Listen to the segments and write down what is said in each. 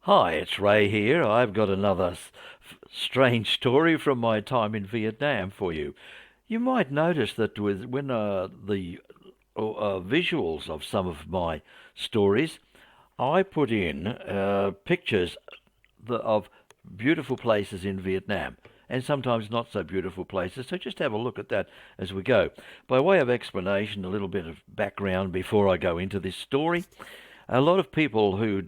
Hi, it's Ray here. I've got another strange story from my time in Vietnam for you. You might notice that when the visuals of some of my stories, I put in pictures of beautiful places in Vietnam and sometimes not so beautiful places. So just have a look at that as we go. By way of explanation, a little bit of background before I go into this story. A lot of people who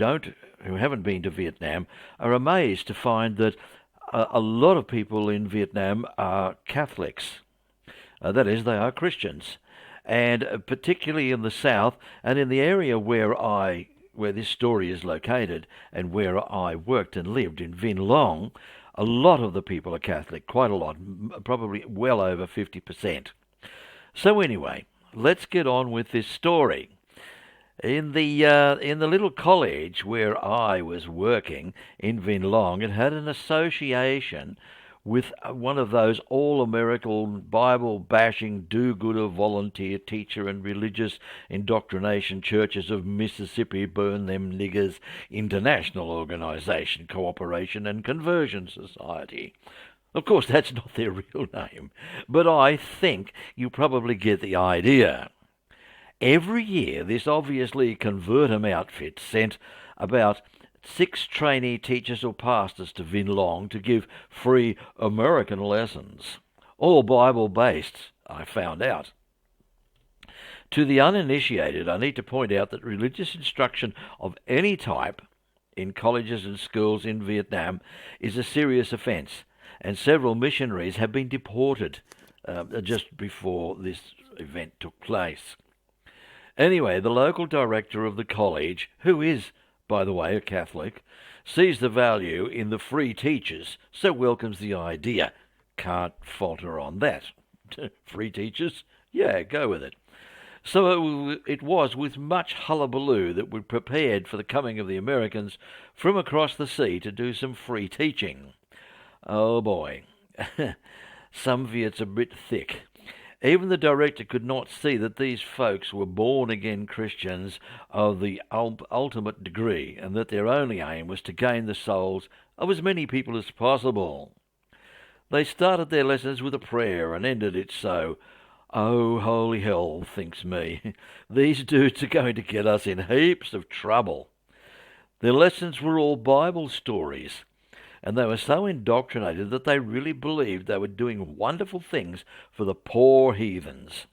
haven't been to Vietnam are amazed to find that a lot of people in Vietnam are Catholics. That is, they are Christians, and particularly in the south and in the area where this story is located and where I worked and lived in Vinh Long, a lot of the people are Catholic, quite a lot, probably well over 50%. So anyway, let's get on with this story. In the little college where I was working in Vinh Long, it had an association with one of those all-American Bible-bashing do-gooder volunteer teacher and religious indoctrination churches of Mississippi Burn Them Niggers International Organization, Cooperation and Conversion Society. Of course, that's not their real name, but I think you probably get the idea. Every year, this obviously convert 'em outfit sent about 6 trainee teachers or pastors to Vinh Long to give free American lessons, all Bible-based, I found out. To the uninitiated, I need to point out that religious instruction of any type in colleges and schools in Vietnam is a serious offence, and several missionaries have been deported just before this event took place. Anyway, the local director of the college, who is, by the way, a Catholic, sees the value in the free teachers, so welcomes the idea. Can't falter on that. Free teachers? Yeah, go with it. So it was with much hullabaloo that we prepared for the coming of the Americans from across the sea to do some free teaching. Oh boy, some Viet's a bit thick. Even the director could not see that these folks were born-again Christians of the ultimate degree, and that their only aim was to gain the souls of as many people as possible. They started their lessons with a prayer and ended it so. Oh, holy hell, thinks me. These dudes are going to get us in heaps of trouble. Their lessons were all Bible stories, and they were so indoctrinated that they really believed they were doing wonderful things for the poor heathens.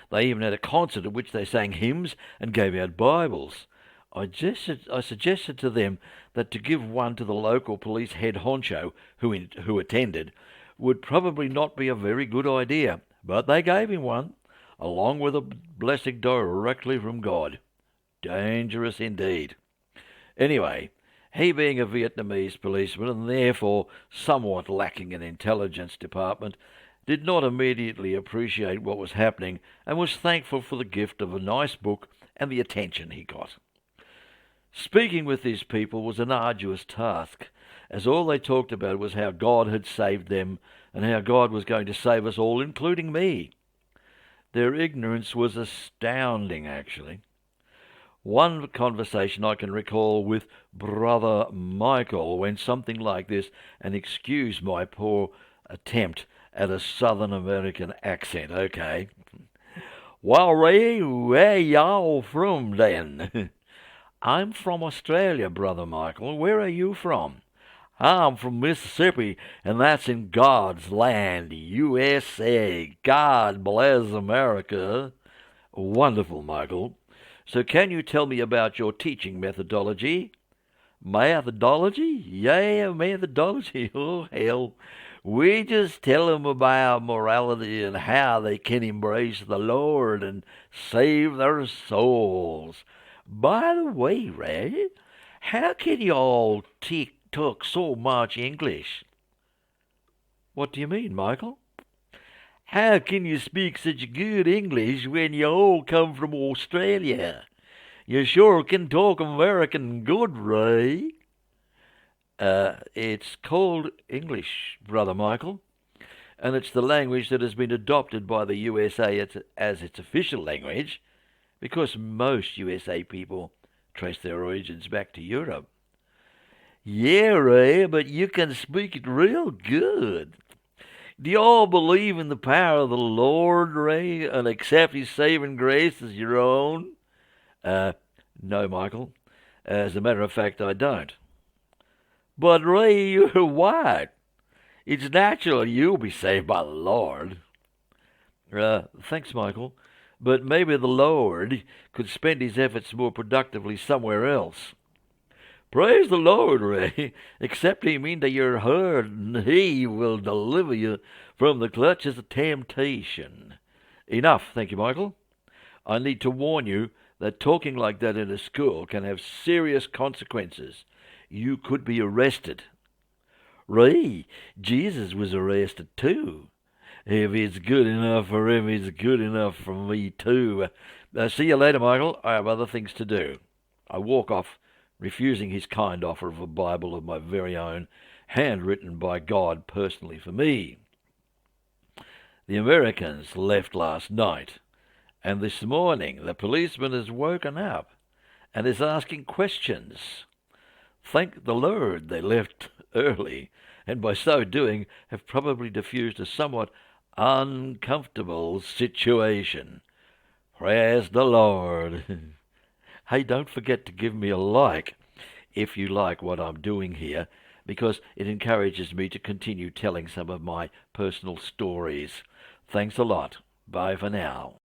They even had a concert at which they sang hymns and gave out Bibles. I suggested to them that to give one to the local police head honcho who attended would probably not be a very good idea, but they gave him one, along with a blessing directly from God. Dangerous indeed. Anyway, he being a Vietnamese policeman and therefore somewhat lacking in intelligence department, did not immediately appreciate what was happening and was thankful for the gift of a nice book and the attention he got. Speaking with these people was an arduous task, as all they talked about was how God had saved them and how God was going to save us all, including me. Their ignorance was astounding, actually. One conversation I can recall with Brother Michael went something like this, and excuse my poor attempt at a Southern American accent, okay? Well, Ray, where y'all from then? I'm from Australia, Brother Michael. Where are you from? I'm from Mississippi, and that's in God's land, USA. God bless America. Wonderful, Michael. So can you tell me about your teaching methodology? Methodology? Yeah, methodology. Oh, hell. We just tell them about morality and how they can embrace the Lord and save their souls. By the way, Ray, how can you all talk so much English? What do you mean, Michael? How can you speak such good English when you all come from Australia? You sure can talk American good, Ray. It's called English, Brother Michael, and it's the language that has been adopted by the USA as its official language, because most USA people trace their origins back to Europe. Yeah, Ray, but you can speak it real good. Do you all believe in the power of the Lord, Ray, and accept His saving grace as your own? Uh, no, Michael. As a matter of fact, I don't. But Ray, you're white. It's natural you'll be saved by the Lord. Thanks, Michael. But maybe the Lord could spend his efforts more productively somewhere else. Praise the Lord, Ray. Accept him into your heart, and he will deliver you from the clutches of temptation. Enough, thank you, Michael. I need to warn you that talking like that in a school can have serious consequences. You could be arrested. Ray, Jesus was arrested too. If it's good enough for him, it's good enough for me too. See you later, Michael. I have other things to do. I walk off, refusing his kind offer of a Bible of my very own, handwritten by God personally for me. The Americans left last night, and this morning the policeman has woken up and is asking questions. Thank the Lord they left early, and by so doing have probably diffused a somewhat uncomfortable situation. Praise the Lord. Hey, don't forget to give me a like if you like what I'm doing here, because it encourages me to continue telling some of my personal stories. Thanks a lot. Bye for now.